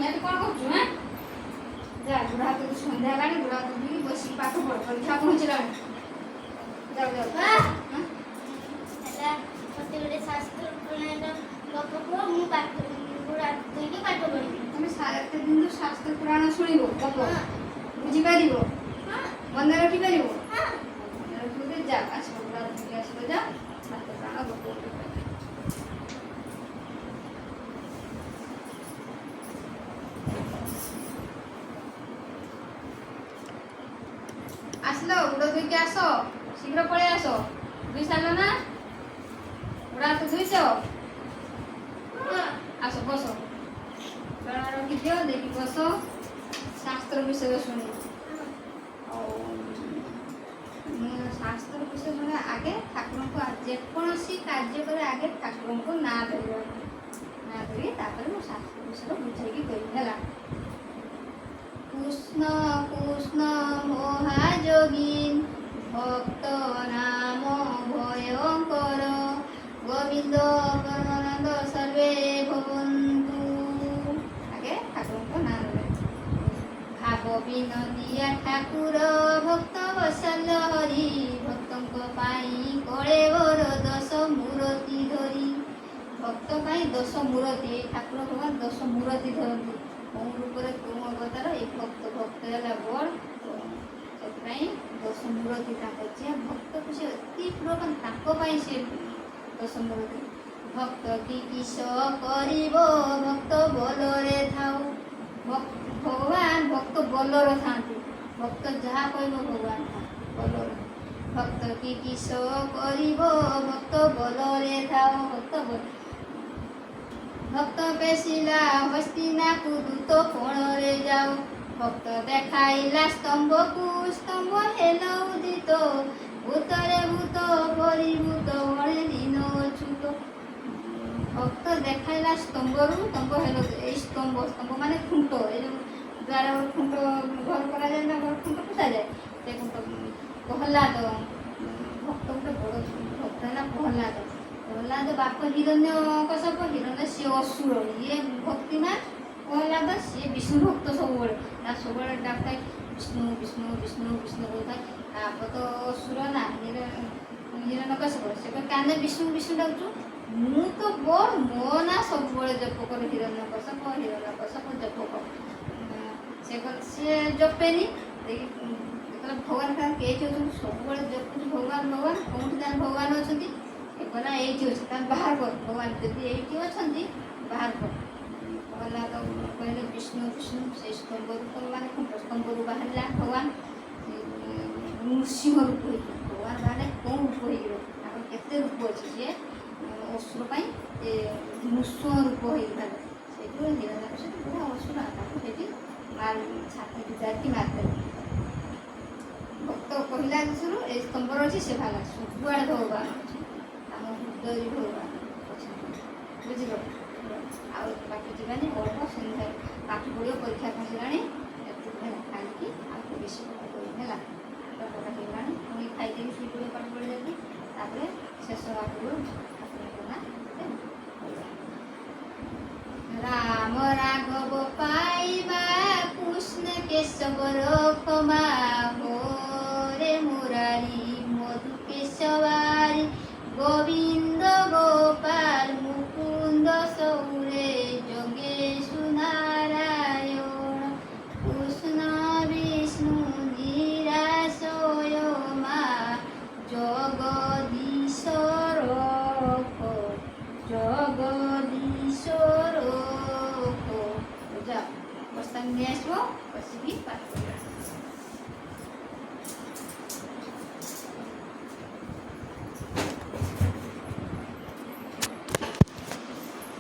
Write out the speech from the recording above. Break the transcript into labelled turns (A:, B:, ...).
A: ଏଠି କ'ଣ କରୁଛୁ ହାଁ ଯା ବୁଢ଼ା ହାତ ସନ୍ଧ୍ୟା ହେଲାଣି ବୁଢ଼ା ହାତ ଧୋଇକି ବସିକି ପାଠ ପଢ଼ ପରୀକ୍ଷା ପହଞ୍ଚିଲାଣି ଯାଉ ଯାଉ
B: ହେଲା ମୋତେ ଗୋଟେ ଶାସ୍ତ୍ର ପ୍ରଣୟନ ଗପ କୁହ ମୁଁ ପାଠ ବୁଢ଼ା ହାତ ଧୋଇକି ପାଠ ପଢ଼ିବି।
A: ତମେ ଏତେ ଦିନରୁ ଶାସ୍ତ୍ର ପୁରାଣ ଶୁଣିବ ଗପ ବୁଝିପାରିବ ମନେ ରଖିପାରିବ ମନେ ରଖିଲେ ଯା ଆସିବ ବୁଢ଼ା ହାତ ଧୋଇକି ଆସିବ ଯା ଶାସ୍ତ୍ର ପୁରାଣ ଗପ ଆସିଲ ବୁଢ଼ା ଧୋଇକି ଆସ ଶୀଘ୍ର ପଳେଇ ଆସ ଧୋଇ ସାରିଲ ନା ବୁଢ଼ା ହାତ ଧୋଇଛ ଆସ ବସ ବେଳା ରଖିଦିଅ ଦେଇକି ବସ ଶାସ୍ତ୍ର ବିଷୟ ଶୁଣିବ ଆଉ ଶାସ୍ତ୍ର ବିଷୟ ଶୁଣିବା ଆଗେ ଠାକୁରଙ୍କୁ ଯେକୌଣସି କାର୍ଯ୍ୟ କରେ ଆଗେ ଠାକୁରଙ୍କୁ ନାଁ ଧରିବ ନାଁ ଧରି ତାପରେ ମୁଁ ଶାସ୍ତ୍ର ବିଷୟ ବୁଝେଇକି କହିବି ହେଲା। কৃষ্ণ কৃষ্ণ মহাযোগীন ভক্ত নাম ভয়ঙ্কর গোবিন্দ পরমানন্দ সর্বে ভবন্তু আগে ঠাকুরଙ୍କ নাম নেবে ভাব বিনোদিয়া ঠাকুর ভক্ত বৎসল হরি ভক্তଙ୍କ ପାଇଁ କଳେବର ଦଶ ମୂରତି ଧରି ଭକ୍ତ ପାଇଁ ଦଶ ମୂରତି ଠାକୁର ଭଗବାନ ଦଶ ମୂରତି ଧରନ୍ତି କେଉଁ ରୂପରେ କେଉଁ ଅବତାର ଏଇ ଭକ୍ତ ହେଲା ବଡ଼ ସେଥିପାଇଁ ଦଶ ମୂରତି ତାଙ୍କ ଯିଏ ଭକ୍ତକୁ ସେ ଅତି ପ୍ରିୟ ତାଙ୍କ ପାଇଁ ସେ ଦଶ ମୂରତି ଭକ୍ତ କି କିସ କରିବ ଭକ୍ତ ବଲରେ ଥାଉ ଭଗବାନ ଭକ୍ତ ବଲରେ ଥାନ୍ତି ଭକ୍ତ ଯାହା କହିବ ଭଗବାନ ବଲରେ ଭକ୍ତ କି କିସ କରିବ ଭକ୍ତ ବଲରେ ଥାଉ ଭକ୍ତ ବେଶିଲା ହସ୍ତିନାକୁ ଦୂତ କୋଣରେ ଯାଉ ଭକ୍ତ ଦେଖାଇଲା ସ୍ତମ୍ଭକୁ ସ୍ତମ୍ଭ ହେଲା ଉଦିତ ଭୂତରେ ଭୂତ ପରିଭୂତ ବଳେ ଦିନ ଅଚ୍ୟୁତ ଭକ୍ତ ଦେଖାଇଲା ସ୍ତମ୍ଭରୁ ସ୍ତମ୍ଭ ହେଲା ଏଇ ସ୍ତମ୍ଭ ମାନେ ଖୁଣ୍ଟ ଏଇ ଯେଉଁ ଦ୍ୱାର ଖୁଣ୍ଟ ଘର କରାଯାଏ ନା ଘର ଖୁଣ୍ଟ ପୋତାଯାଏ ସେ ଖୁଣ୍ଟ ପ୍ରହ୍ଲାଦ ଭକ୍ତ ଗୋଟେ ବଡ଼ ଭକ୍ତ ହେଲା ପ୍ରହ୍ଲାଦ ବାପ ହିରଣ୍ୟ କଶ୍ୟପ ହିରଣ୍ୟ ସିଏ ଅସୁର ଇଏ ଭକ୍ତିମାନ ପ୍ରହ୍ଲାଦ ସିଏ ବିଷ୍ଣୁ ଭକ୍ତ ସବୁବେଳେ ତା ସବୁବେଳେ ଡାକ୍ତାର ବିଷ୍ଣୁ ବିଷ୍ଣୁ ବିଷ୍ଣୁ ବିଷ୍ଣୁ କହୁଥାଏ ତାପରେ ତ ଅସୁର ନା ହିରଣ୍ୟ କଶ୍ୟପ ସେ କାନେ ବିଷ୍ଣୁ ବିଷ୍ଣୁ ଡାକୁଛୁ ମୁଁ ତ ବଡ଼ ମୋ ନା ସବୁବେଳେ ଜପ କରେ ହିରଣ୍ୟ କଶ୍ୟପ ଜପ କର ସିଏ ଜପେନି ଯେତେବେଳେ ଭଗବାନ କେଇଠି ଅଛନ୍ତି ସବୁବେଳେ ଜପୁଛୁ ଭଗବାନ କେଉଁଠି ତାର ଭଗବାନ ଅଛନ୍ତି କହିଲା ଏଇଠି ଅଛି ତାର ବାହାର କର ଭଗବାନ ଯଦି ଏଇଠି ଅଛନ୍ତି ବାହାର କର କହିଲା ତ କହିଲେ ବିଷ୍ଣୁ ବିଷ୍ଣୁ ସେଇ ସ୍ତମ୍ଭରୁ ମାନେ ସ୍ତମ୍ଭରୁ ବାହାରିଲା ଭଗବାନ ନୃସିଂହ ରୂପ ହେଇକି ଭଗବାନ ବାହାରେ କେଉଁ ରୂପ ହେଇକି ତାଙ୍କର କେତେ ରୂପ ଅଛି ସିଏ ଅସୁର ପାଇଁ ନୃସିଂହ ରୂପ ହେଇକି ବାହାରେ ସେଇଠୁ ହିରଣ୍ୟକଶ୍ୟପ ପୁରା ଅସୁର ତାକୁ ସେଠି ଛାତି ବିଚାରିକି ମାରିଦେଲେ ଭକ୍ତ କହିଲା ଦେଶରୁ ଏଇ ସ୍ତମ୍ଭର ଅଛି ସେ ବାହାରିଲା ସବୁଆଡ଼େ ଭଗବାନ ଅଛି ଆମ ହୃଦୟରେ ଭଗବାନ ଅଛନ୍ତି ବୁଝିଲ ଆଉ ପାଠ ଯିବାନି ଅଳ୍ପ ସନ୍ଧ୍ୟା ପାଠ ପଢ଼ିବ ପରୀକ୍ଷା ପହଞ୍ଚିଲାଣି ଖାଇକି ଆଉ ବେଶୀ ପାଠ ପଢ଼ିବ ହେଲା ପାଠ ହେଇଗଲାଣି ପୁଣି ଖାଇଦେବି ଶୋଇ ପଡ଼ିବ ପାଠ ପଢ଼ି ଯାଉଛି ତାପରେ ଶେଷ ଆଗରୁ ଠାକୁରଙ୍କ ନାଁ ରାମ ରାଘବ ପାଇବା କୃଷ୍ଣ କେଶବର ক্ষমা হরে মুরারি মধু কেশবারি গোবিন্দ গোপাল মুকুন্দ সৌরে যোগেশু নারায়ণ কৃষ্ণ বিষ্ণু নিরাশয় মা জগদীশ্বর যা বস্তা নিয়ে আসবো বসিবি পাঠ